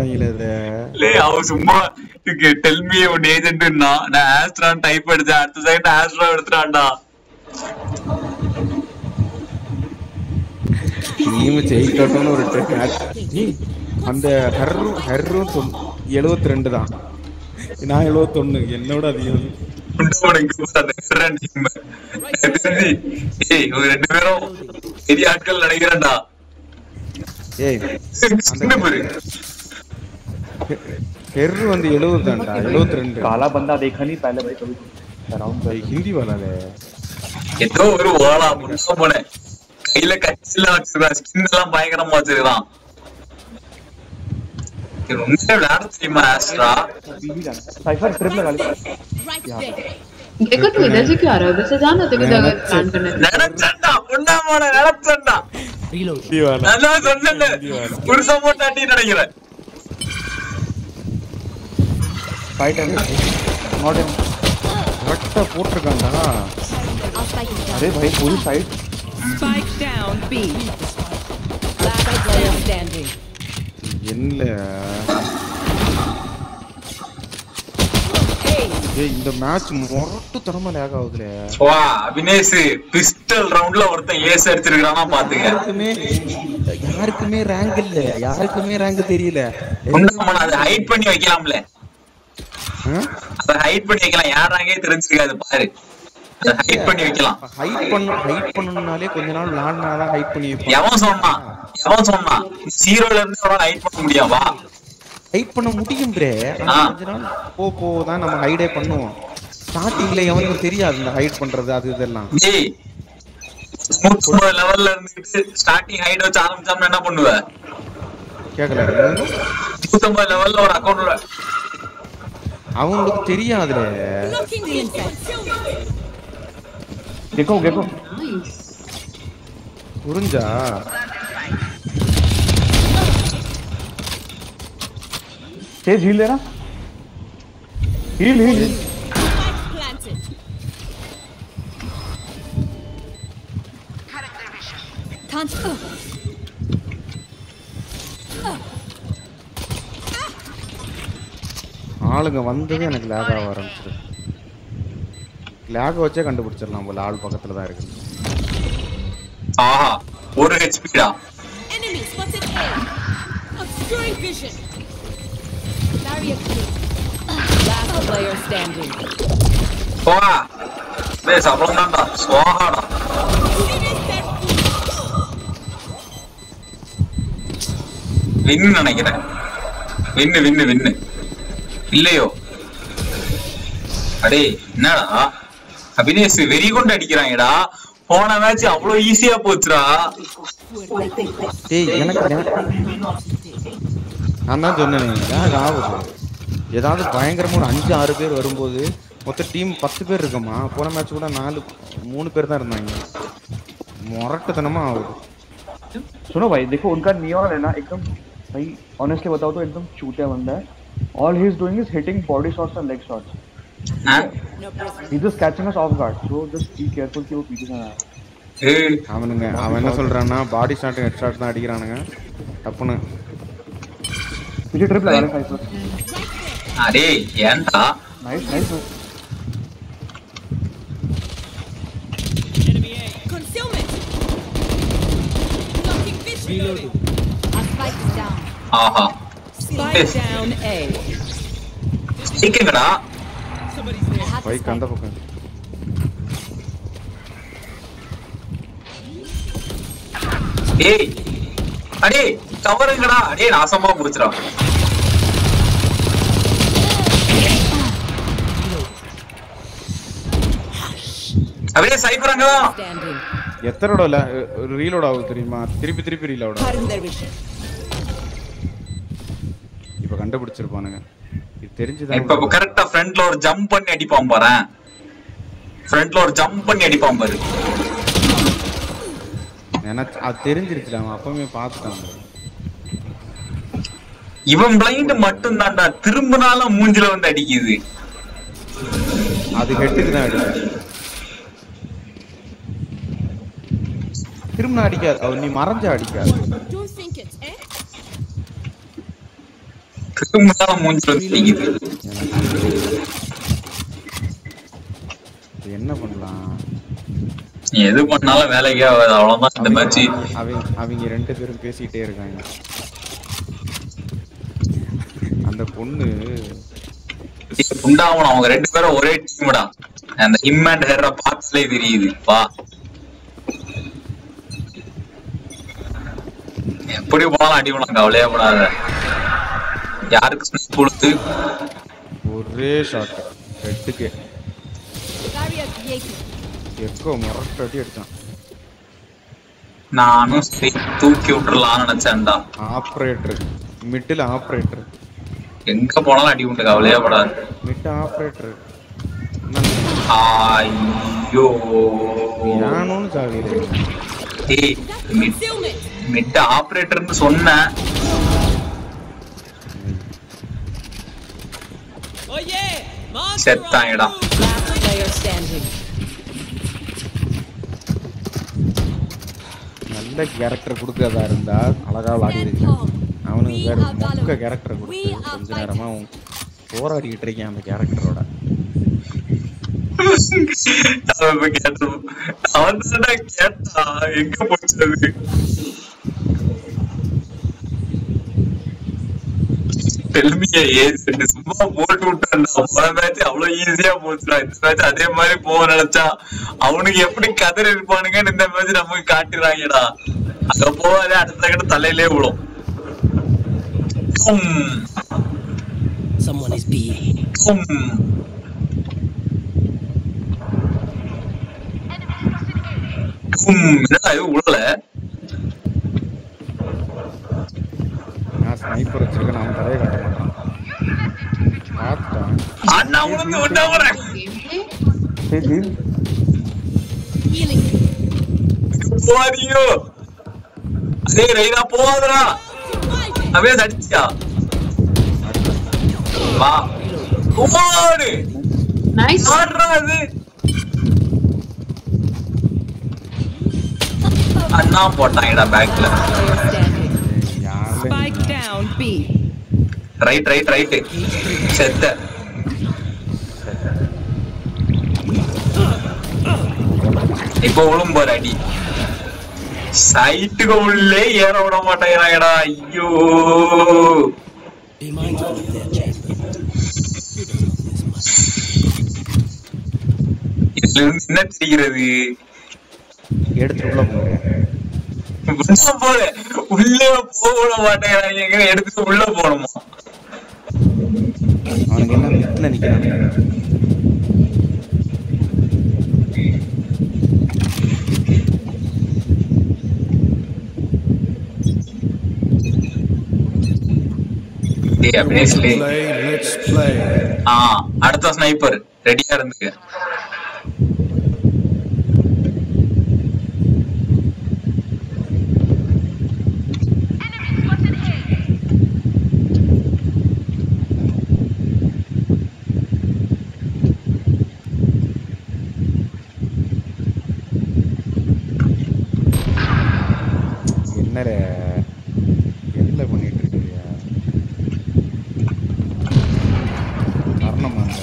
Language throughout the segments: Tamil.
மாட்டீங்களே இத. லே அவ சும்மா டெல் மீ உன் ஏஜென்ட்னா நான் ஆஸ்ட்ரான் டைப் அடிச்சேன் அடுத்த செகண்ட் ஆஸ்ட்ரா எடுத்துட்டான்டா. டீம் ஜெயிக்கட்டும்னு ஒரு அந்த ஹர்ரும் 72 தான், நான் 71, என்னோட அதிகம். ரெண்டு பேரும் பெரிய ஆட்கள் நினைக்கிறேன்டா. ஏய் ஹெர் வந்து 70 தான்டா, 72. काला बंदा देखा नहीं पहले भाई कभी अराउंड भाई हिंदी वाला है. ஏதோ ஒரு ஓலா முன்ன போன கையில கச்சில வச்சிருக்கா, ஸ்கின் எல்லாம் பயங்கரமா வச்சிருக்கான். இது உண்மையிலே விளையாட தெரியுமா ஆஸ்ட்ரா? साइफर ट्रिप लगा ले देखो तू इधर से क्यों आ रहा है? उधर से जाना तो किधर प्लान करने நடச்சண்டா முன்னா போன நடச்சண்டா ரீலோட் நான் சொன்னேன் ஒரு சமோட் அடி நினைக்கிறேன். फाइट है नॉट इन கரெக்ட்டா போட்டுருக்கான்டா. अरे भाई पूरी side Spike down B. Last player standing. என்ன ஏய் இந்த மேட்ச் மொரட்டு தரமா லேக் ஆகுதுல. வா அபினேஷ் பிஸ்டல் ரவுண்ட்ல ஒருத்தன் ஏஸ் அடிச்சிருக்கானா பாத்துங்க. யாருக்குமே ரேங்க் இல்ல, யாருக்குமே ரேங்க் தெரியல. உண்மையான அதை ஹைட் பண்ணி வைக்கலாம்ல, அத ஹைட் பண்ணி வைக்கலாம், யார் ரேங்கே தெரிஞ்சிருக்காது பாரு, அத ஹைட் பண்ணி வைக்கலாம். ஹைட் பண்ணனும்னாலே கொஞ்ச நாள் விளையாடுனாதான் ஹைட் பண்ணி வைப்பாங்க. எவன் சொன்னா 0ல இருந்து அவனால ஹைட் பண்ண முடியும்? வா ஹைட் பண்ண முடியும் பிரே, கொஞ்ச நாள் போ தான் நம்ம ஹைடே பண்ணுவோம். ஸ்டார்டிங்ல எவனுக்கு தெரியாது இந்த ஹைட் பண்றது அது இதெல்லாம். டேய் 100 லெவல்ல இருந்து ஸ்டார்டிங் ஹைட் வச்சு ஆரம்பிச்சோம்னா என்ன பண்ணுவ? கேக்கல 150 லெவல்ல ஒரு அக்கவுண்ட்ல அவங்களுக்கு தெரியாதுல. देखो देखो புரிஞ்சா? तेज हील लेना, हील ஆளுங்க வந்தது எனக்கு லேக் ஆக ஆரம்பிச்சிரு. லேக் வச்சே கண்டுபிடிச்சிடலாம் போல ஆள் பக்கத்துல தான் இருக்கு. ஆஹா ஒரு ஹெச்பி டா. Enemy spotted A. Obscuring vision. Barrier clear. Last player standing. வா டேய் சாப்பிடணும்டா ஸ்வாஹாடா. வின்னு நினைக்கிறேன். வின்னு இல்லையோ? அடே என்னடா அபினேஷ் வெறி கொண்டு அடிக்கிறாங்கடா. போன மேட்ச் அவ்வளவு ஈஸியா போச்சுடா. டேய் எனக்கு நான் தான் சொன்னேன் லேக் ஆகுது. ஏதாவது பயங்கரமா ஒரு 5-6 பேர் வரும்போது மொத்த டீம் 10 பேர் இருக்கமா. போன மேட்ச் கூட 3 பேர் தான் இருந்தாங்க. மொரட்டுத்தனமா ஆகுது. सुनो भाई देखो उनका नियॉन है ना एकदम भाई ऑनेस्टली बताओ तो एकदम चूतिया बंदा है. All he is doing is hitting body shots and leg shots. He's just catching us off guard. So just be careful कि वो पीछे ना आए. அவனுங்க அவன் என்ன சொல்றான்னா பாடி ஷாட் ஹெட் ஷாட் தான் அடிக்கிறானுங்க தப்புன்னு. पीछे ट्रिप लगा रहा है. अरे ஏன்டா? Nice Enemy A. Concealment. Blocking vision. Reloading. Spike is down. ஆஹா Spike down A. சீக்கிரங்கடா. பைக் அந்த பக்கம். ஏய் அடே கவருங்கடா. அடே நாசமா போச்சுடா. அப்படியே சைபராங்க Standing. எத்தனோட ரீலோட் ஆகுது தெரியுமா? திருப்பி ரீலோட் ஆகும். இப்ப கண்டுபிடிச்சிருப்பானுங்க. இது தெரிஞ்சுதான் இப்ப கரெக்ட்டா ஃப்ரண்ட்ல ஒரு ஜம்ப் பண்ணி அடிப்பான் பாரு. ஃப்ரண்ட்ல ஒரு ஜம்ப் பண்ணி அடிப்பான் பாரு. எனக்கு அது தெரிஞ்சிருச்சுல, அவன் அப்பவே பார்த்துட்டான். இவன் பிளைண்ட் மட்டும் தான்டா, திரும்பினாலும் மூஞ்சில வந்து அடிக்குது. அது ஹெட்டுக்கு தான் அடிக்கும். திரும்ப அடிக்காது, அவன் நீ மறைஞ்சா அடிக்காது. திரும்ப மூஞ்சி வச்சிக்குது. என்ன பண்ணலாம்? நீ எது பண்ணாலும் வேலைக்கே ஆகாது. அவ்வளவுதான் இந்த மேட்ச். அவங்க 2 பேரும் பேசிட்டே இருக்காங்க. அந்த பொண்ணு உண்டாகணும். அவங்க 2 பேரும் ஒரே டீம்டா. அந்த ஹிம் அண்ட் ஹெர்ர பார்த்தாலே தெரியுது. வா எப்படி போனாலும் அடி உனக்கு கவலையே படாத. யாருக்கு ஸ்மித் கொடுத்து ஒரே ஷாட் ஹெட்டுக்கு Barrier created. எக்கோ முரட்டடி அடிச்சான். நானும் தூக்கி விட்டுறலாம்னு நினைச்சேன்டா. ஆப்ரேட்டர் மிட்டில் ஆப்ரேட்டர் எங்க போனாலும் அடி உண்டு கவலையே படாது. மிட் ஆப்ரேட்டர் ஐயோ யானோன்னு சாவிலே. ஏய் மிட் ஆபரேட்டர்னு சொன்னேன். Oh yeah! செத்தாங்கடா. Last player standing. நல்ல கேரக்டர் கொடுக்கறதா இருந்தா அழகா விளையாடிருக்கு. அவனுக்கு வேற மொக்க கேரக்டர் கொடுத்து கொஞ்ச நேரமா போராடிக்கிட்டு இருக்கேன் அந்த கேரக்டரோட. அவன் கேட்டா எங்க போச்சு? சும்மா போட்டு விட்டான். அவ்வளவு ஈஸியா போச்சுடா. இந்த மேட்ச் அதே மாதிரி போக நினைச்சா அவனுக்கு எப்படி கதறி இருப்பானுங்கன்னு இந்த மேட்ச் நமக்கு காட்டுறாங்கடா. அங்க போவாதே அடுத்த செகண்ட் தலையிலே விடும். Someone is B. என்னடா இது உள்ள? நான் ஸ்னைப்பர் வச்சிருக்கேன். அவன் தலையை கட்ட மாட்டான். பார்த்துட்டான். அண்ணா உளுந்து விட்டவன போவாதீங்க. அதே ரைடா போவாதடா. அப்படியே அடிச்சியா? வா குமாரு. நைஸ். ஆடுறா அது. அண்ணா போட்டாங்கடா பேக்ல. Spike down B. ரைட் செத்த. இப்போ விழும்போற அடி. சைட்டுக்கு உள்ளே ஏற விட மாட்டேங்கிறாங்கடா. ஐயோ Be mindful of their chamber. இதுல இருந்து என்ன தெரிகிறது? எடுத்து உள்ள போறேன். உள்ளே போக மாட்டேங்கிறாங்க. எடுத்து உள்ள போகணுமா? அவனுக்கு என்ன மிட்ல நிக்கிறான். அடுத்த ஸ்னைப்பர் ரெடியா இருந்துக்கு. என்னரே என்ன பண்ணிட்டு இருக்கியா? வரணுமாங்க?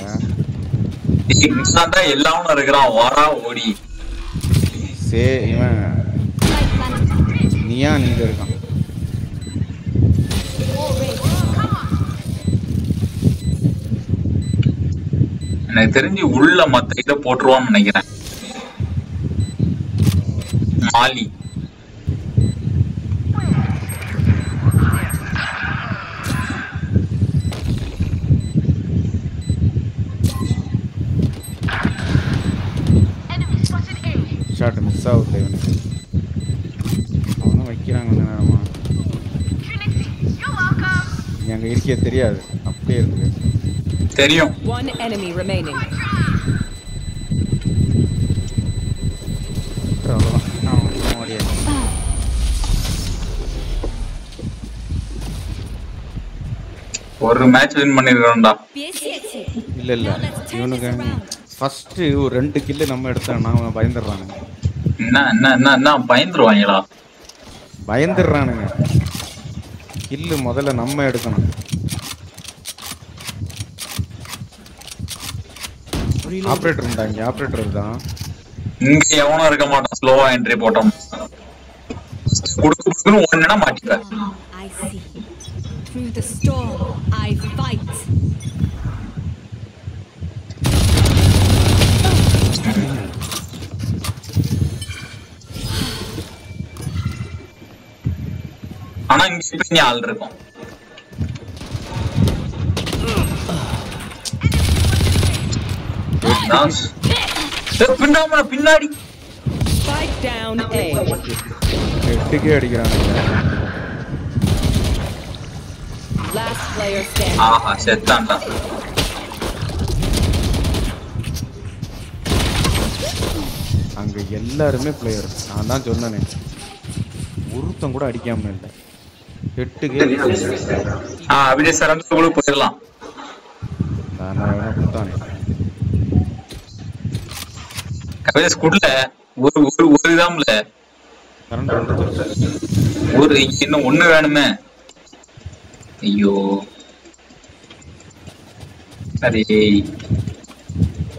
எல்லாம் இருக்கிறான். வாடா ஓடி. இவன் நீயா நீங்க இருக்கான். எனக்கு தெரிஞ்சு உள்ள மத்த இதை போட்டுருவான்னு நினைக்கிறேன். மாலி ஷாட் மிஸ் ஆகுது. இவனுக்கு அவனும் வைக்கிறாங்க கொஞ்ச நேரமா. எங்க இருக்கிய தெரியாது. அப்படியே இருக்கு தெரியும். One enemy remaining. ஒரு மேட்ச் வின் பண்ணிருக்கோம்டா. இல்ல இவனுக்கு ஃபர்ஸ்ட் ஒரு 2 கில் நம்ம எடுத்தானா அவன் பயந்துறானுங்க. என்ன பயந்துருவாங்கடா. பயந்துறானுங்க. கில் முதல்ல நம்ம எடுக்கணும். ஆபரேட்டர் இருந்தாங்க, ஆபரேட்டர் தான். இங்க எவனும் இருக்க மாட்டான். ஸ்லோவா என்ட்ரி போட்டோம். குடுக்குன்னு ஒண்ணுனா மாட்டிப்ப. I see. Through the storm, I fight. ஆனா இங்க இப்ப ஆள் இருக்கும். பின்னாடி Spike down A. எட்டுக்கே அடிக்கிறானுங்க. Last player standing. ஆஹா செத்தான்டா. அங்க எல்லாருமே பிளேயர். நான் தான் சொன்னேனே, ஒருத்தன் கூட அடிக்காம இல்லை. 8 அப்படியே சரந்துக்குள்ள போயிடலாம். நான் கொடுத்தானே கவேஸ் குடல ஒரு இதாம்ல ஒரு இன்னும் ஒண்ணு வேணுமே. ஐயோ சரி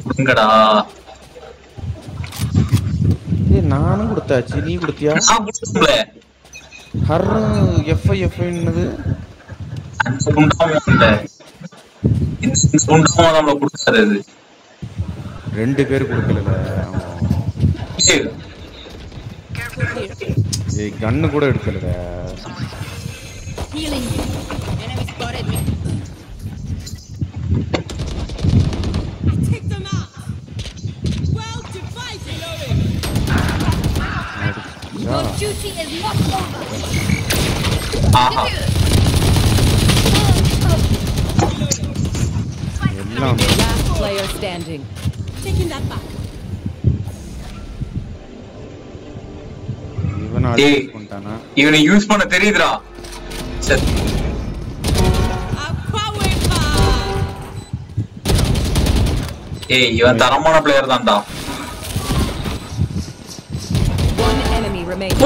கொடுங்கடா. நானும் கொடுத்தாச்சு, நீ கொடுத்தியா? நான் கொடுத்தோம்ல. ஹர் எஃப்ஐ என்னது அந்த குண்டாவும் இல்ல, இந்த குண்டாவும் நம்மள கொடுத்தாரு. அது 2 பேர் கொடுக்கல. ஏய் கன்னு கூட எடுக்கல. Healing. Enemy spotted me. I take them out. Well divided. Your duty is not over. ஆஹா எல்லாம் Last player standing. Taking that back. இவன் அடிச்சு கொண்டானா? இவனை யூஸ் பண்ண தெரியுதுடா. சரி ஏய் இவன் தரமான பிளேயர் தான்டா. One enemy remaining.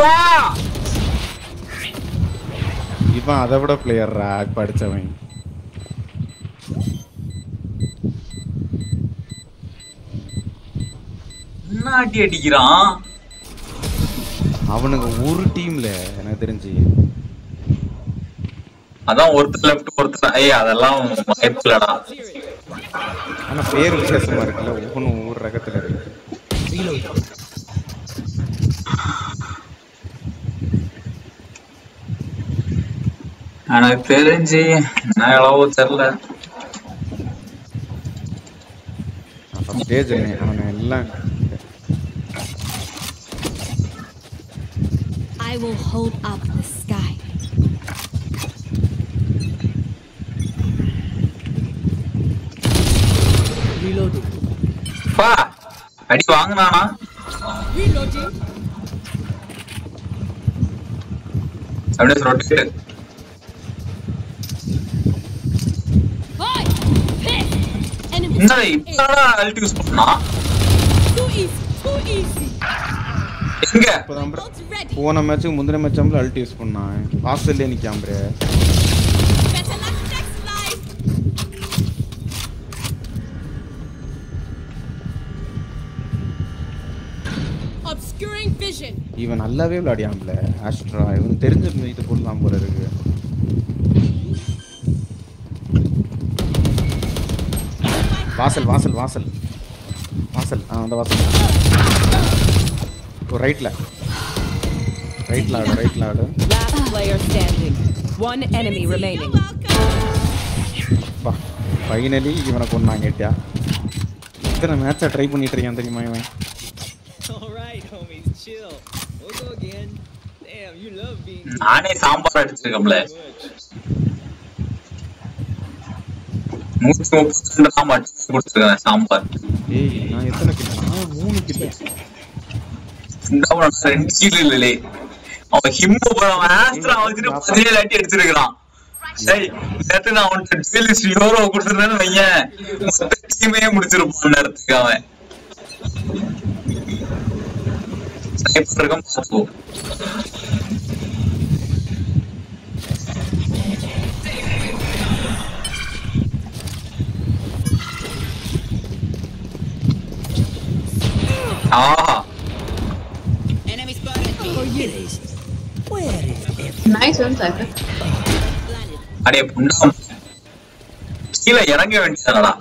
இவன் அதை விட பிளேயர்ரா படிச்சவன். என்ன அடி அடிக்கிறான் அவனுக்கு ஒரு டீம்ல எனக்கு தெரிஞ்சு. அதான் ஒருத்தர் லெஃப்ட் ஒருத்தர். ஐயா அதெல்லாம் வாய்ப்புலடா. ஆனா பேர் வித்தியாசமா இருக்குல்ல, ஒவ்வொன்றும் ஒவ்வொரு ரகத்துல இருக்கு. எனக்கு தெரிஞ்சு நான் எவ்வளவோ தெரியல. ஸ்டேஜ் அவனை எல்லாம் I will hold up the sky. Reloading. பா அடி வாங்குனானா? Reloading. அப்படியே ரொட்டேட். Hi! Hit! Enemy என்ன இப்பதான் அல்ட் யூஸ் பண்ணா? too easy, too easy. எங்க இப்பதான் bro. Ult's ready. போன மேட்சுக்கு முந்தின மேட்ச் அல்ட் யூஸ் பண்ணான். ஹாஸ்டல்லே நிக்காம pray. Better luck next life. Obscuring vision. இவன் நல்லாவே விளையாடியாம்ல ஆஸ்ட்ரா. இவன் தெரிஞ்சிருந்து இது போடலாம் போல இருக்கு. வாசல் வாசல் வாசல் வாசல் அந்த வாசல். ரைட்ல ரைட்ல ஆடு, ரைட்ல ஆடு. Last player standing. One enemy remaining. பா ஃபைனலி இவனை கொன்னாங்க. கேட்டியா இத்தனை மேட்சை ட்ரை பண்ணிட்டு இருக்கான் தெரியுமா இவன்? All right, homies, chill. We'll go again. Damn, you love being நானே சாம்பார் அடிச்சிருக்கேன்ல. 132 மட்டும் கொடுத்துருக்கேன் சாம்பார். ஏய் நான் எத்தனை கிட்ட? 3 கிட்ட. இந்த 2 கிலோ இல்லலே. அவன் ஹிம்மோ அவன் ஆஸ்ட்ரா வச்சிட்டு 17 அடி அடிச்சிருக்கான். சரி நேத்து நான் அவன்கிட்ட டுவெலிஸ்ட் யூரோ கொடுத்துருந்தேன்னு வையேன், மொத்த டீமே முடிச்சிருப்பான் நேரத்துக்கு. அவன் ஸ்னைப்பர் இருக்கும் பார்ப்போம். ஆஹா Enemy spotted me. For you. Where is it? Nice one, Cypher. அடே புண்ணாம் கீழே இறங்க வேண்டியதானடா.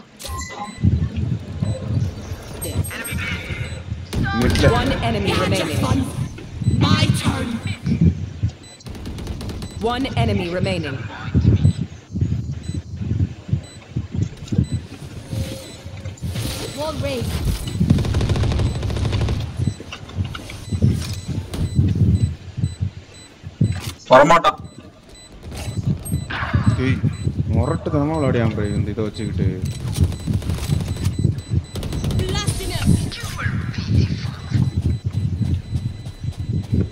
One enemy remaining. My turn. One enemy remaining. Wall raised. வரமாட்டான். ஏய் முரட்டுத்தனமா விளையாடியான் போய் இந்த இதை வச்சுக்கிட்டு. Blasting him.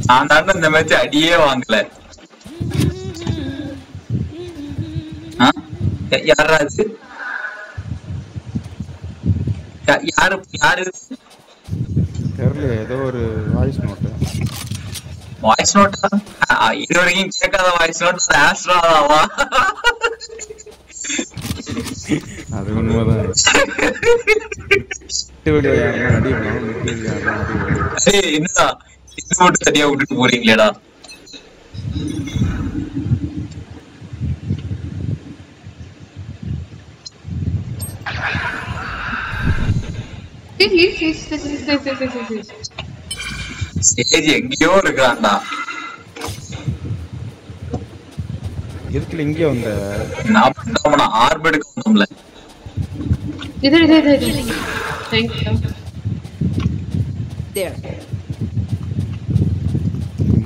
நான் தானே இந்த மேட்ச் அடியே வாங்கல. யாரா இது? யாரு தெரியல, ஏதோ ஒரு வாய்ஸ் நோட்டு. Voice NOTA? இது வரைக்கும் கேட்காத வாய்ஸ் நோட். ஆஸ்ட்ராவா? அது உண்மைதான். அடி என்னடா இது மட்டும் தனியா விட்டுட்டு போறீங்களேடா? சேஜ் எங்கேயோ இருக்கான்டா. எதுக்குல இங்கே வந்த? நான் பண்ணாம ஆர்பிட் வந்தோம்ல. इधर. Thank you. There.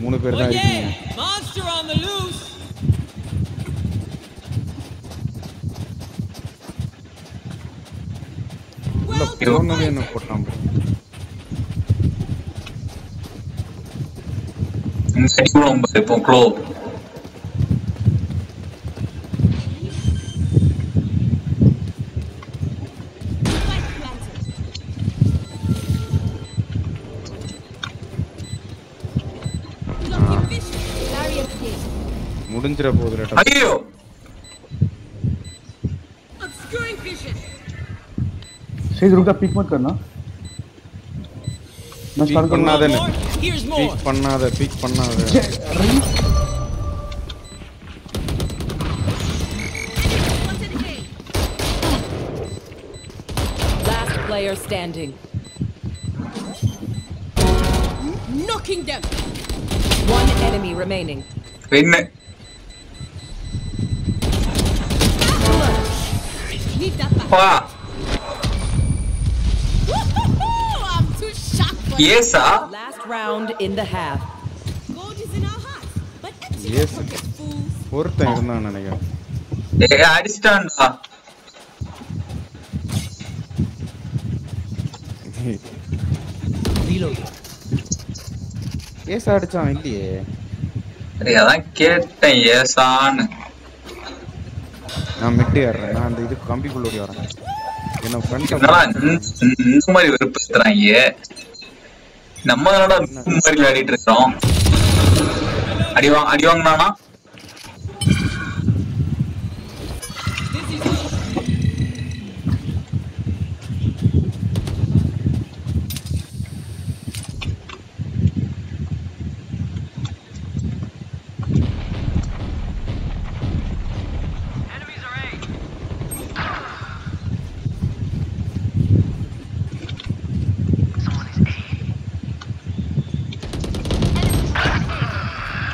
மூணு பேர் தான் இருக்கீங்க. Monster on the loose. உள்ள போனவே என்ன போட்டான் bro. இந்த அடி போறோம் இப்போ க்ளோ. முடிஞ்சிர போகுதுல. ஐயோ Obscuring vision. सेज रुक जा, पिक मत करना. मैं स्टार्ट करना. பண்ணாத Here's more. பிக் பண்ணாத. Last player standing. Knocking them. One enemy remaining. Win. Need that back. வா I'm too shocked for Esau Last round in the half. gold is in our hearts. But empty Yes. pockets, fools. ஒருத்தன் இருந்தான் நினைக்கிறேன். அடிச்சிட்டான்டா. ஏசா அடிச்சான் இல்லையே. அதான் கேட்டேன் ஏசான்னு. நான் மிட்டு ஏறேன். நான் அந்த இது கம்பிக்குள்ள ஓடி வரேன். என்ன ஃப்ரெண்ட் என்னடா இந்த மாதிரி வெறுப்புறாங்க. நம்ம என்னடா இந்த மாதிரி விளையாடிட்டு இருக்கோம். அடி வாங்கினானா?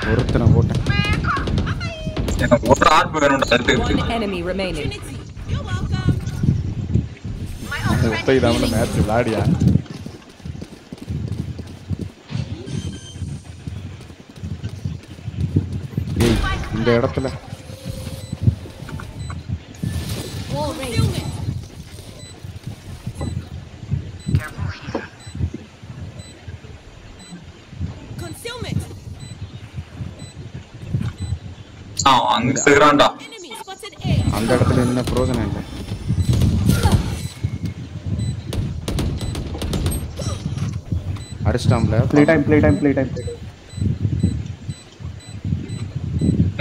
ஒருத்தனை போட்டேன். எனக்கு ஒரு ஆர்பு வேணும்டா. One enemy remaining. You're welcome. முப்பை தான் மேட்ச் விளையாடியா? ஏய் இந்த இடத்துல Wall raised. Concealment. அங்க இருக்கிறான்டா. Enemy spotted A. அந்த இடத்துல என்ன பிரயோஜனம் இல்லை. அடிச்சிட்டாம்ல. Play time.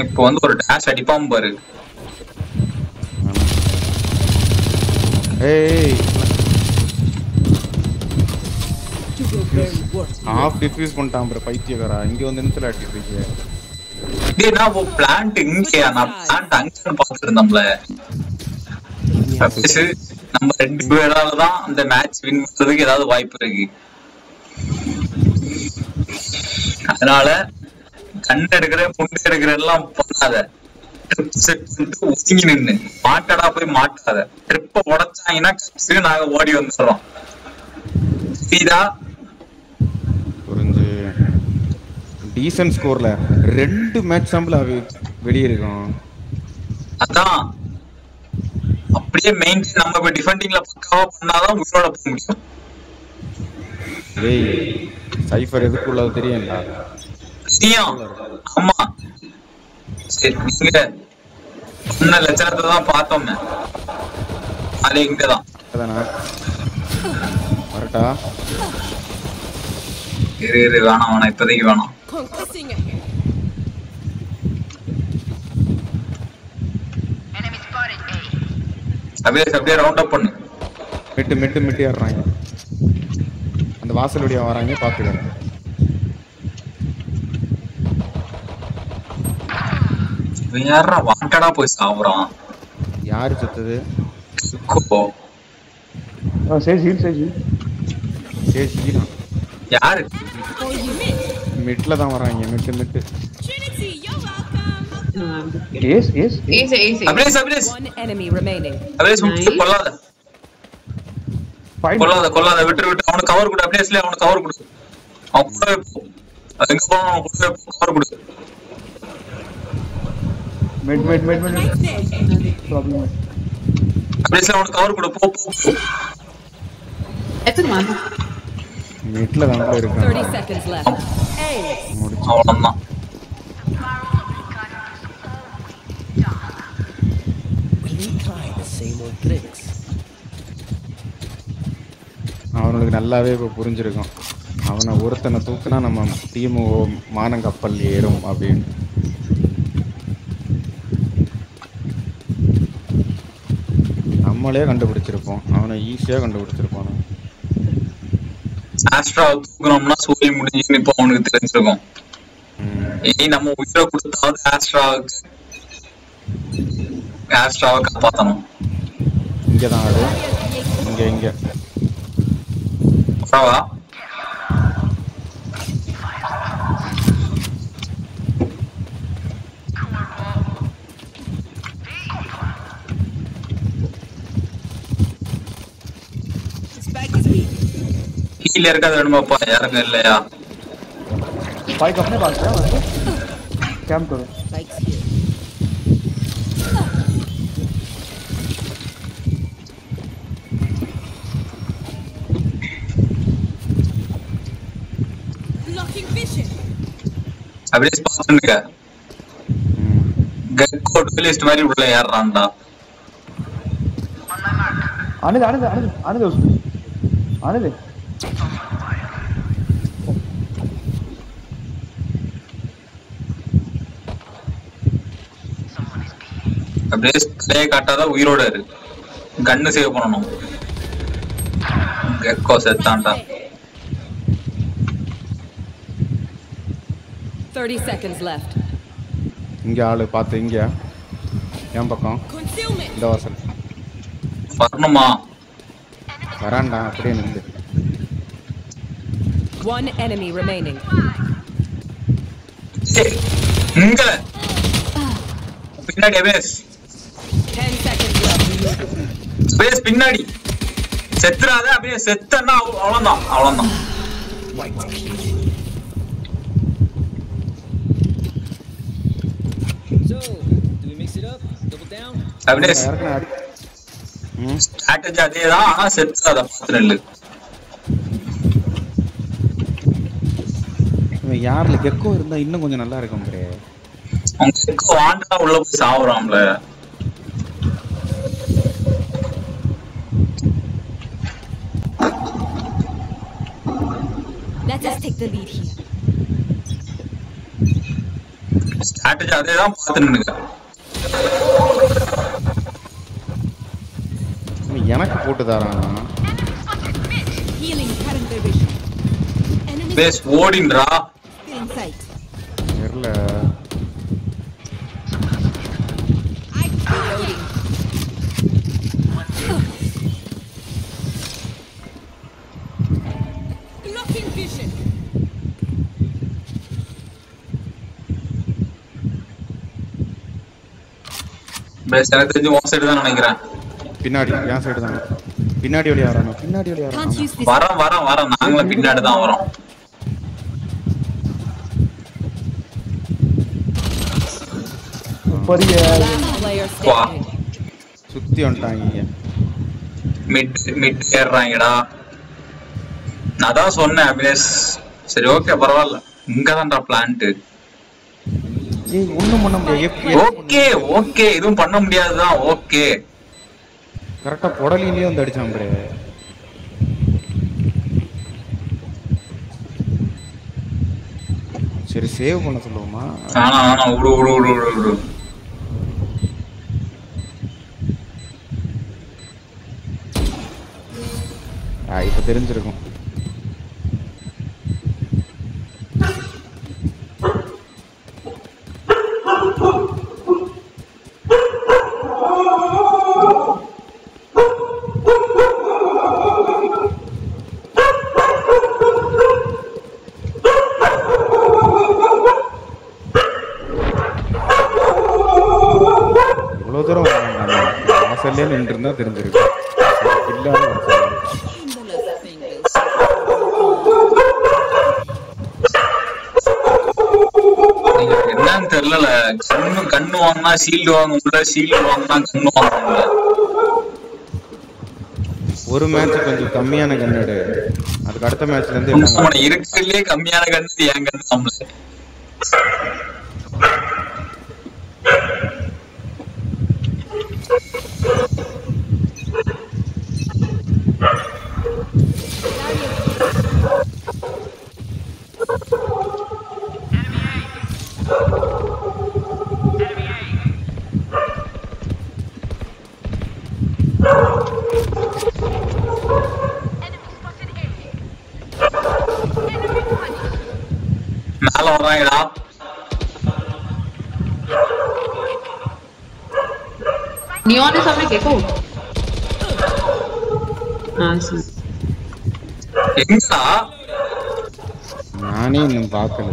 இப்போ வந்து ஒரு டாஷ் அடிப்பாம பாரு. ஏய் ஆஃப் டிஃப்யூஸ் பண்ணிட்டான் ப்ரோ பைத்தியக்காரா. இங்க வந்து நித்துல அடிச்சிட்டு இருக்கீங்க. டேய் நான் பிளான்ட் இங்கயா, நான் பிளான்ட் அங்கன்னு பார்த்துட்டு இருந்தோம்ல. நம்ம 2 பேரால தான் அந்த மேட்ச் வின் பண்றதுக்கு ஏதாவது வாய்ப்பு இருக்கு. அதனால கண் எடுக்கிற புண்டு எடுக்கிற எல்லாம் பண்ணாத. ட்ரிப் செட் பண்ணிட்டு ஒதுங்கி நின்று மாட்டடா போய் மாட்டாத. ட்ரிப்ப உடைச்சாங்கன்னா கட்சி நாங்க ஓடி வந்துடுறோம். சீதா புரிஞ்சு டீசன்ட் ஸ்கோர்ல 2 மேட்ச் சாம்பிள் வெளியே இருக்கும். அதான் அப்படியே மெயின் நம்ம இப்ப டிஃபெண்டிங்ல பக்காவா பண்ணாதான் உயிரோட போக முடியும். டேய் சைஃபர் எதுக்குள்ள தெரியும்டா. ஆமா சரி, நீங்க சொன்ன லட்சணத்தை தான் பார்த்தோமே. அது இங்கதான் வரட்டா. இரு வேணாம் இப்போதைக்கு வேணாம். அப்படியே ரவுண்ட் அப் பண்ணு. மிட்டு ஏறாங்க. அந்த வாசல் வழியா வராங்க பாத்துக்க. யாரா வாண்டடா போய் சாவுறான். யாரு செத்தது? சேஜ் ஹீல் யாரு? மிட்ல தான் வராங்க. மிட்டு ஏஸ் அப்படியே One enemy remaining. கொல்லாத விட்டு அவனுக்கு கவர் கொடு. அப்படியே அவனுக்கு கவர் கொடு. அவன் கூடவே போ. அது எங்க போனா அவன் கூடவே கவர் கொடு. Mid problem. அப்படியே அவனுக்கு கவர் கொடு. போ மிட்ல தான் இருக்கான். 30 seconds left. அவ்வளவுதான். அவனுக்கு நல்லாவே இப்போ புரிஞ்சிருக்கும். அவனை ஒருத்தனை தூக்குனா நம்ம டீமு மானங்கப்பல் ஏறும் அப்படின்னு. நம்மளே கண்டுபிடிச்சிருப்போம், அவனை ஈஸியா கண்டுபிடிச்சிருப்பான். ஆஸ்ட்ராவை தூக்கணும்னா சூரிய முடிஞ்சுன்னு இப்போ அவனுக்கு தெரிஞ்சிருக்கும். இனி நம்ம உயிரை கொடுத்தாவது ஆஸ்ட்ராவை காப்பாற்றணும். இங்கதான் அது. இங்க அப்புறவா ஹீல் இருக்காது வேணுமாப்பா? யாருக்கும் இல்லையா? स्पाइक अपने पास है वैसे कैंप करो. Spikes here. Blocking vision. அப்படியே ஸ்பாட் பண்ணுங்க. கெக்கோ டுவெலிஸ்ட் மாதிரி உள்ள ஏறான்டா. आने दे उसको आने दे. அப்படியே ஸ்ப்ரே காட்டாத உயிரோட இரு. கன்னு சேவ் பண்ணணும். கெக்கோ செத்தான்டா. 30 seconds left. இங்க ஆளு பார்த்து. இங்க என் பக்கம் இந்த வாசல் வரணுமா? வரான்டா. அப்படியே நின்று. One enemy remaining. இங்க பின்னாடி பேஸ். 10 seconds left. பேஸ் பின்னாடி செத்துறாத. அப்படியே செத்தன்னா அவ்வளவுதான். So, do we mix it up? Double down? அப்படியே ஸ்ட்ராட்டஜி அதேதான். ஆனா செத்துறாத பார்த்து நெல்லு. யாருல கெக்கோ இருந்தா இன்னும் கொஞ்சம் நல்லா இருக்கும். அவங்க கெக்கோ வாண்டா உள்ள போய் சாவுறான்ல. Let us take the lead here. Strategy அதேதான் பார்த்து நின்னுங்க. எனக்கு போட்டு தரானா? Healing current division. Enemy base ஓடின்றா In sight. தெரியல. Blocking vision. பேஸ் எனக்கு தெரிஞ்சு ஒன் சைடு தான் நினைக்கிறேன். பின்னாடி என் சைடு தான். பின்னாடி வழியா வராங்க. பின்னாடி வழியா Can't வராங்க. use this. வரோம் நாங்களும் பின்னாடி தான் வரோம். ऊपर ही है. Last player standing. சுத்தி வந்துட்டாங்க. மிட் ஏறாங்கடா. நான் தான் சொன்னேன் அபினேஷ். சரி ஓகே பரவாயில்ல. இங்க தான்டா பிளான்ட். ஏய் ஒண்ணும் பண்ண முடியாது. ஓகே இதுவும் பண்ண முடியாதுதான். ஓகே கரெக்டா பொடலிலேயே வந்து அடிச்சான் ப்ரே. சரி சேவ் பண்ண சொல்லுவோமா? ஆனா விடு. இப்ப தெரிஞ்சிருக்கும். இவ்வளவு தூரம் வாசல்லே நின்று இருந்தா தெரிஞ்சிருக்கும். என்னன்னு தெரியல. கண்ணு வாங்கினா ஷீல்டு வாங்க முடியல, ஷீல்டு வாங்கினா கண்ணு வாங்க முடியல. ஒரு மேட்ச் கொஞ்சம் கம்மியான கன் எடு. அதுக்கு அடுத்த மேட்ச்ல இருந்து இருக்கிறதுலயே கம்மியான கண்ணு என் கண்ணு நம்மள. மேல வர்றாங்கடா. नियॉन है सामने देखो. हाँ सर. எங்கடா? நானே இன்னும் பார்க்கல.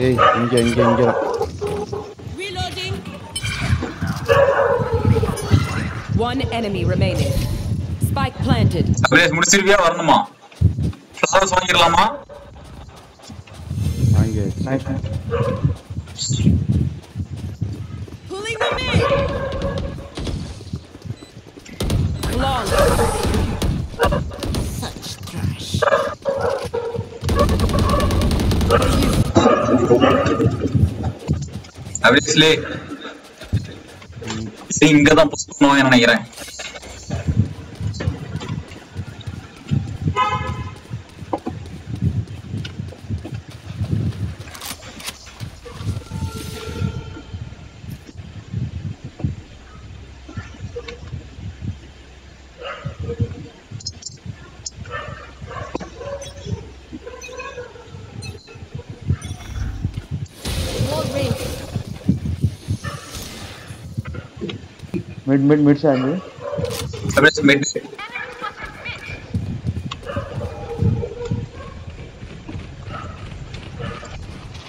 ஏய் இங்க Reloading. One enemy remaining. Spike planted. அப்படியே முடிச்சிருவியா வரணுமா? ஃப்ளவர்ஸ் வாங்கிடலாமா? வாங்க. Nice. Pulling them in. Long. Such trash. அப்படியே இங்கதான் போஸ்ட் பண்ணுவாங்க நினைக்கிறேன். Mid से आएंगे. मिड से.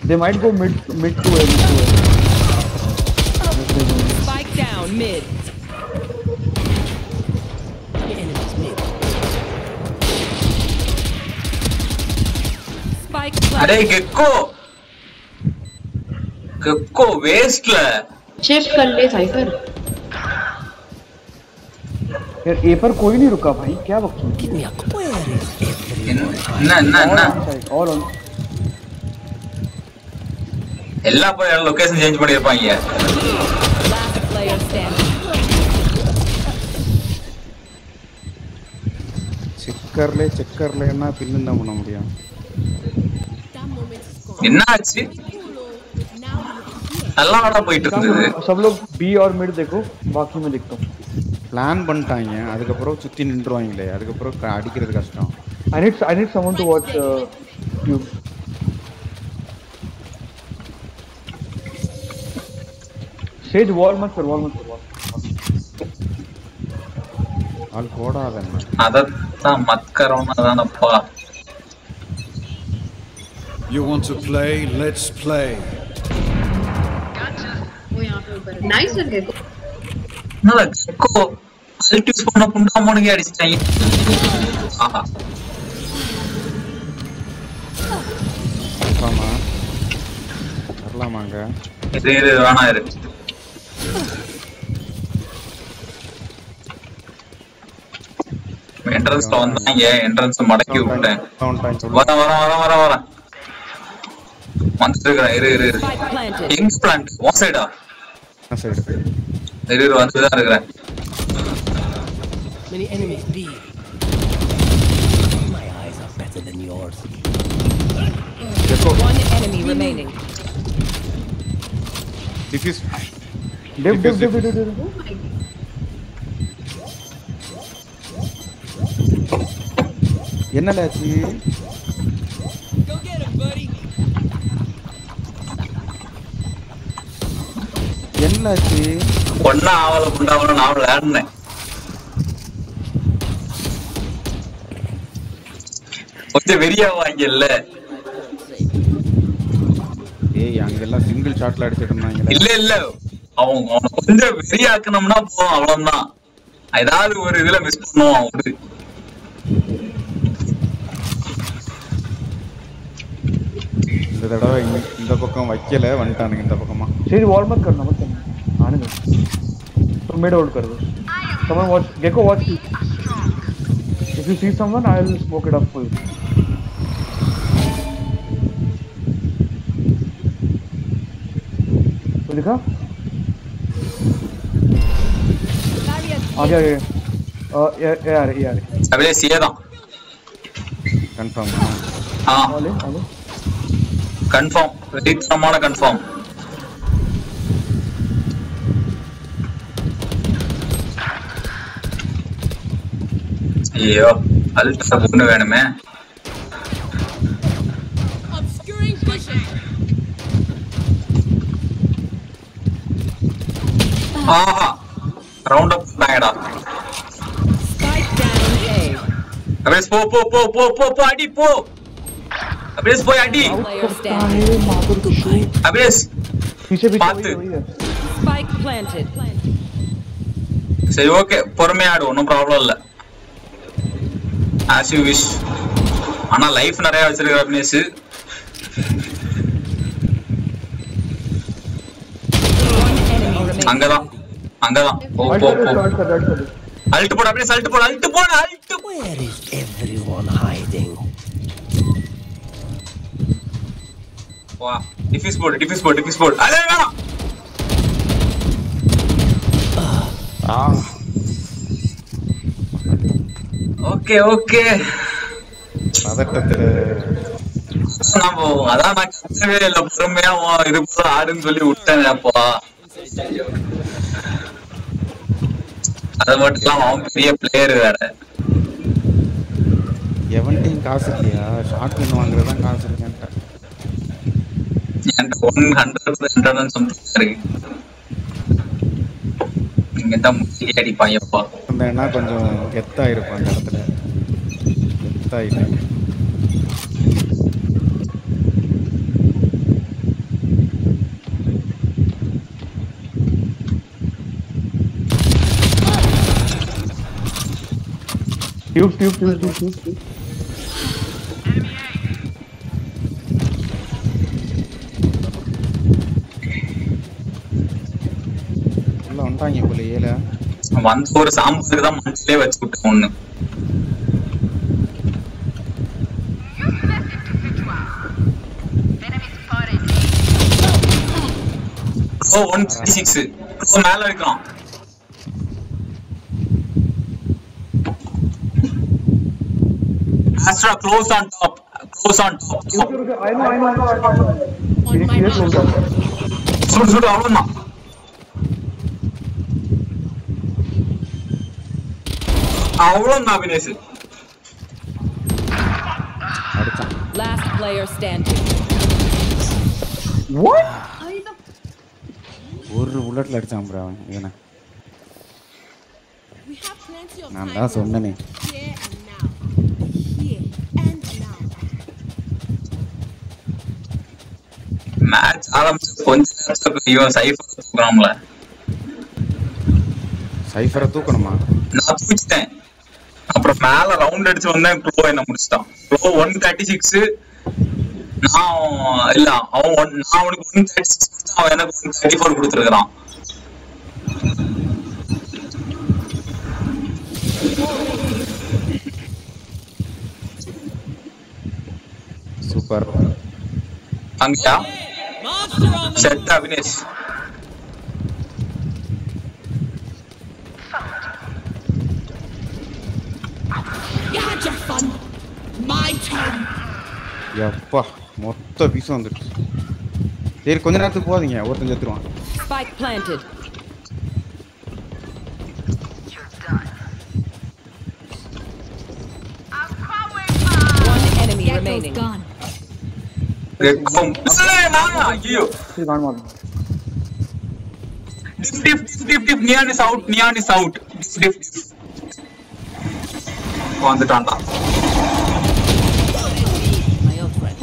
They might go mid to A. Spike down mid. Spike अरे planted. गेक्को वेस्ट ले. चेक कर ले साइफर. यार ए पर कोई नहीं रुका भाई, क्या बकचोद. ना All on. எல்லா போய் லொகேஷன் சேஞ்ச் பண்ணிருப்பாங்க. Last player standing. செக்கர்லன்னா பின்னு தான் பண்ண முடியும். என்ன ஆச்சு? நல்லா நல்லா போயிட்டு இருந்தது. सब लोग बी और मिड देखो, बाकी मैं देखता हूं. பிளான் பண்ணிட்டாங்க, அதுக்கப்புறம் சுத்தி நின்றுவாங்களே, அதுக்கப்புறம் அடிக்கிறது கஷ்டம். I need someone to watch tube. Sage wall मत कर. ஆள் போடாத என்ன. அதத்தான் மத் கரோனா தானப்பா. You want to play? Let's play. वो यहाँ पे ऊपर नाइस लग गया நல்லா கெக்கோ அல்டிஸ் பண்ண புண்டா மோனுக்கு அடிச்சிட்டாங்க. ஆஹா ஆமா வரலாமாங்க. இது வேணா இரு. என்ட்ரன்ஸ்ல வந்தாங்க, என்ட்ரன்ஸ் மடக்கி விட்டேன். வர வந்துட்டு இருக்கிறேன். இரு எங்க பிளான்ட் ஒன் சைடா? சைடு இரு வந்துதான் இருக்கிறேன். Many enemies B. My eyes are better than yours. One enemy remaining. Diffuse. Div. என்னலாச்சு? Go get him, buddy. என்னலாச்சு? ஒன்னா ஆவல புண்டாவல நான் விளையாடுனேன். கொஞ்சம் வெறியா வாங்கல. ஏய் அங்கெல்லாம் சிங்கிள் ஷாட்ல அடிச்சிட்டு இருந்தாங்க. இல்ல அவன் கொஞ்சம் வெறியாக்கணும்னா போதும், அவ்வளவுதான். ஏதாவது ஒரு இதுல மிஸ் பண்ணுவான் அவரு. இந்த தடவை இந்த பக்கம் வைக்கல, வந்துட்டானுங்க இந்த பக்கமா. Sage wall मत करना. आने दो. तो mid hold कर दो. Someone watch Gecko, watch you. If you see someone, I will smoke it up for you. तो दिखा? आ गया. ये आ रहे. அப்படியே சேதான். கன்ஃபார்ம். आले. கன்ஃபார்ம், ரீத்தனமான கன்ஃபார்ம். ஐயோ அல்ட்ரா ஒண்ணு வேணுமே. Obscuring vision. ஆஹா ரவுண்ட் அப் பண்ணாங்கடா. Spike down A. அப்படியே போ அடி போ. அப்படியே போய் அடி. Player standing. அப்படியே पीछे பாத்து. वही है. Spike planted. சரி ஓகே, பொறுமையா ஆடு, ஒன்றும் ப்ராப்ளம் இல்ல. as you wish. ஆனா லைஃப் நிறைய வச்சிருக்கிற அபினேஷ். அங்கதான் போ அல்ட் போடு. அப்படியே அல்ட் போடு. Where is everyone hiding? வா டிஃப்யூஸ் போடு. அலே வேணாம். ஓகே பதட்டத்துல அதான் நான் கட்டவே இல்லை, பொறுமையா இது போல ஆடுன்னு சொல்லி விட்டேன். அப்பா அது மட்டும் இல்லாம அவன் பெரிய பிளேயர் வேற. எவன்டையும் காசு இல்லையா? ஷார்ட் கன் வாங்குறதுதான் காசு இருக்கேன்ட்ட. என்கிட்ட 100% something இருக்கு. நீங்க தான் முக்கிய அடிப்பான் எப்பா. இருந்தேன்னா கொஞ்சம் கெத்தா இருப்பான் அந்த இடத்துல. கெத்தாயிட்டேன். Tube. வந்துட்டாங்க போல. ஏல வந்து ஒரு சாம்பலுக்கு தான் மனசுலயே வச்சு விட்டேன் ஒண்ணு. ப்ரோ 136 ப்ரோ மேல இருக்கான். Astra close on top. I know. On my mark. சுடு சுடு அவ்வளவுதான். அவ்வளவுதான் அபினேஷ். அடிச்சான். Last player standing. What? ஒரு புல்லட்ல அடிச்சான் ப்ரோ அவன் இவனை. We have plenty of நான் time. தான் சொன்னேனே. Here and now. Here and now. Match ஆரம்பிச்சு கொஞ்ச நேரத்துல இவன் சைஃபர் தூக்குறான்ல. சைஃபரை தூக்கணுமா? நான் தூக்கிட்டேன். அப்புறம் மேல ரவுண்ட் அடிச்சு வந்தேன். க்ளோ என்ன முடிச்சிட்டான். க்ளோ 136. நான் இல்ல அவன் நான் அவனுக்கு 136 அவன் எனக்கு 134 கொடுத்துருக்கான். சூப்பர். அங்கயா set Abinesh. You had your fun. My turn. எப்பா மொத்த பீஸும் வந்துடுச்சு. சரி கொஞ்ச நேரத்துக்கு போகாதீங்க, ஒருத்தன் செத்துருவான். Spike planted. One enemy remaining. ஐயோ He's gone more. டிப் நியான் இஸ் அவுட். டிப் வந்துட்டான்டா.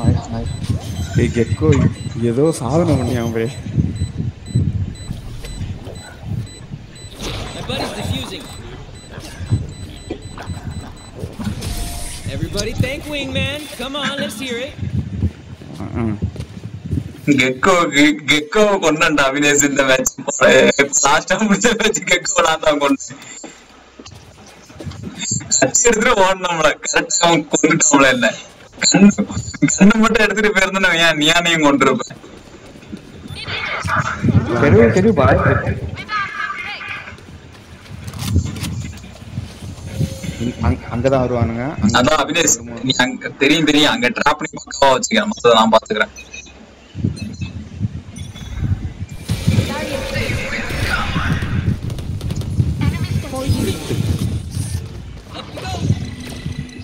Nice. டேய் கெக்கோ ஏதோ சாதனை பண்ணியான் ப்ரே. My buddy's defusing. Everybody thank Wingman. Come on, let's hear it. Gekko கொண்டான்டா அபினேஷ் இந்த மேட்ச். லாஸ்டா முடிச்ச மேட்ச் கெக்கோ நான் தான் கொண்டேன். கட்சி எடுத்துட்டு ஓடணும்ல, கரெக்டா அவன் கொண்டுட்டான்ல. இல்ல கண்ணு மட்டும் எடுத்துட்டு போயிருந்தா ஏன் நீயானையும் கொண்டிருப்பேன். Can you buy? அங்கதான் வருவானுங்க. அதான் அபினேஷ் நீ அங்க தெரியும் அங்க டிராப் பண்ணி பக்காவா வச்சுக்கிறேன். மொத்தம் நான் பாத்துக்கிறேன்.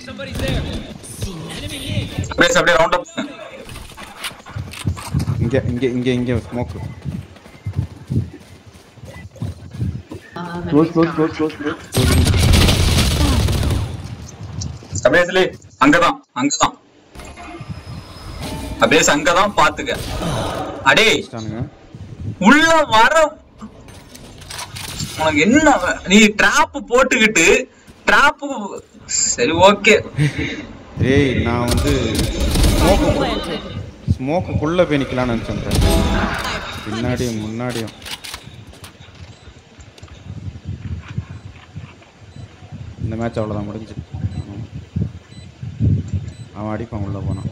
Somebody's there. Enemy in. அப்படியே ரவுண்ட் அப். இங்க ஸ்மோக். Close. அப்படியே அங்கதான் அப்படியே அங்கதான் பாத்துக்க. அடே உள்ள வர உனக்கு என்ன நீ டிராப் போட்டுக்கிட்டு டிராப். சரி ஓகே. ஏய் நான் வந்து ஸ்மோக்குள்ள போய் நிக்கலாம்னு நினைச்சேன். பின்னாடியும் முன்னாடியும் இந்த மேட்ச் அவ்வளோதான் முடிஞ்சு. அவன் அடிப்பான் உள்ள போனான்.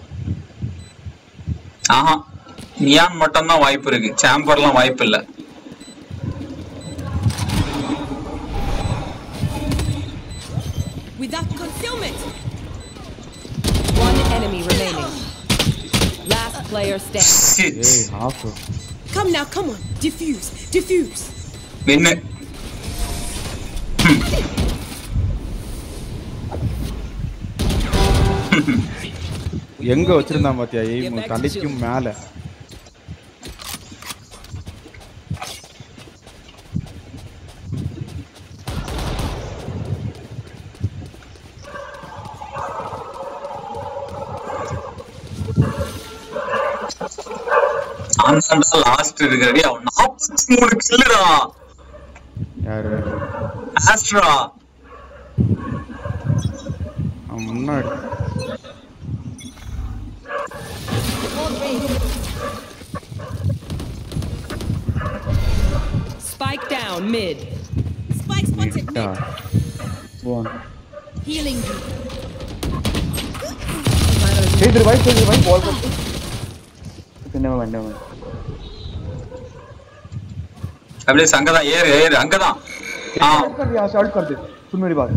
ஆஹா நியான் மட்டும் தான் வாய்ப்பு இருக்கு. சாம்பர்லாம் வாய்ப்பு இல்ல. Without concealment. One enemy remaining. Last player standing. ஏய் half. Come now, come on. Diffuse. என்ன எங்க வச்சிருந்தான் பாத்தியா? எய்ம் தலைக்கும் மேல. லாஸ்ட் இருக்கிறது 43 கில்லுடா. யாரு? ஆஸ்ட்ரா. அவன் முன்னாடி. Spike down mid. Spike spotted mid. One. Healing you. Hey, revive, ball. Okay, never mind. அப்படியே அங்கதான் ஏறு அங்கதான். शॉर्ट कर दे. सुन मेरी बात.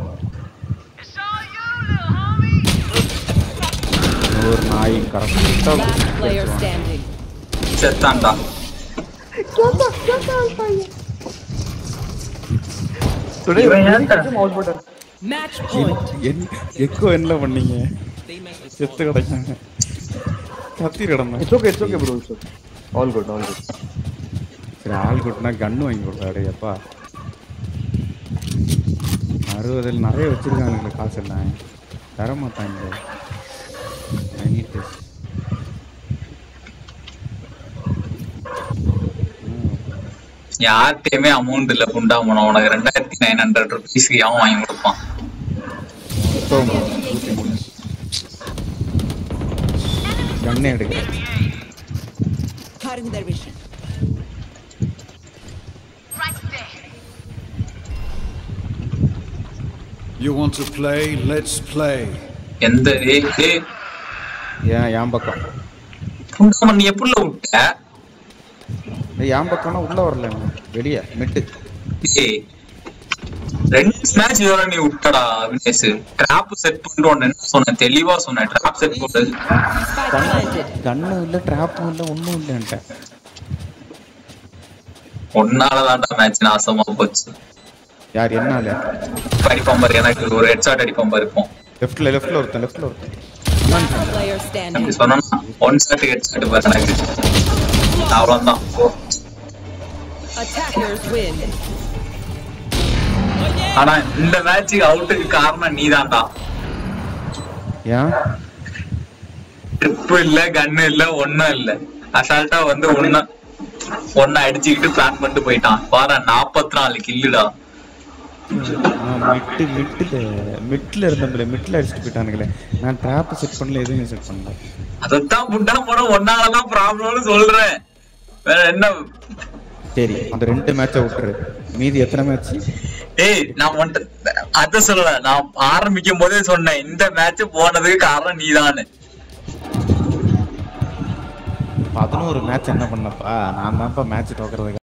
और नाई correct. Last player standing. செத்தான்டா. Today, mouse button. Match point. Echo என்ன பண்ணீங்க? செத்து கிடக்காங்க. கத்தி கிடந்தேன். It's okay bro, it's okay. All good. சரி ஆல் குட்னா கன்னு வாங்கி கொடுத்தாரு அப்பா. 60 நிறைய வச்சிருக்கானுங்களே காசு எல்லாம் தர மாட்டாங்க. யார்கிட்டயுமே அமௌண்ட் இல்ல குண்டா போன உனக்கு 2900 rupees அவன் வாங்கி கொடுப்பான். கண்ணே எடுக்க Cutting their vision. You want to play? Let's play. எந்த என் பக்கம் குண்டா நீ எப்படி விட்ட? என் பக்கம்னா உள்ள வரல வெளியே மிட்டு. ரெண்டு மேட்ச் இதோட நீ விட்டடா வினேஷ். ட்ராப் செட் பண்ணிட்டு ஒன்னு என்ன சொன்னேன் தெளிவா சொன்னேன். ட்ராப் செட் போட்டு கண்ணு இல்ல ட்ராப்பும் இல்ல ஒண்ணும் இல்லன்ட்ட. ஒன்னாலதான்டா மேட்ச் நாசமா போச்சு. யார் என்னால அடிப்பான் பாரு. எனக்கு ஒரு ஹெட் ஷாட் அடிப்பான் பாரு. இப்போ லெஃப்ட்ல ஒருத்தன் Player standing. சொன்னா ஒன் ஷாட் ஹெட் ஷாட் பாரு. எனக்கு அவ்வளவுதான். Attackers win. ஆனா இந்த மேட்சுக்கு அவுட்டுக்கு காரணம் நீதான்டா. ஏன் ட்ரிப் இல்ல கன்னு இல்ல ஒன்னும் இல்ல. அசால்ட்டா வந்து ஒன்ன அடிச்சுக்கிட்டு பிளான் பண்ணிட்டு போயிட்டான். பாரு 44 கில்லுடா. மிட்ல இருந்தோம்ல மிட்ல அடிச்சுட்டு போயிட்டானுங்களே. நான் ட்ராப் செட் பண்ணல எதுவும் செட் பண்ணல. அதத்தான் புண்டன போன ஒன்னாலதான் ப்ராப்ளம்னு சொல்றேன். வேற என்ன? சரி அந்த 2 மேட்சை விட்டுரு. மீதி எத்தனை மேட்ச்? நான் அத சொல்லல. நான் ஆரம்பிக்கும் போதே சொன்னேன் இந்த மேட்ச் போனதுக்கு காரணம் நீதானு. 11 மேட்ச் என்ன பண்ணப்பா? நான் தான்ப்பா மேட்ச் தோக்குறதுக்கு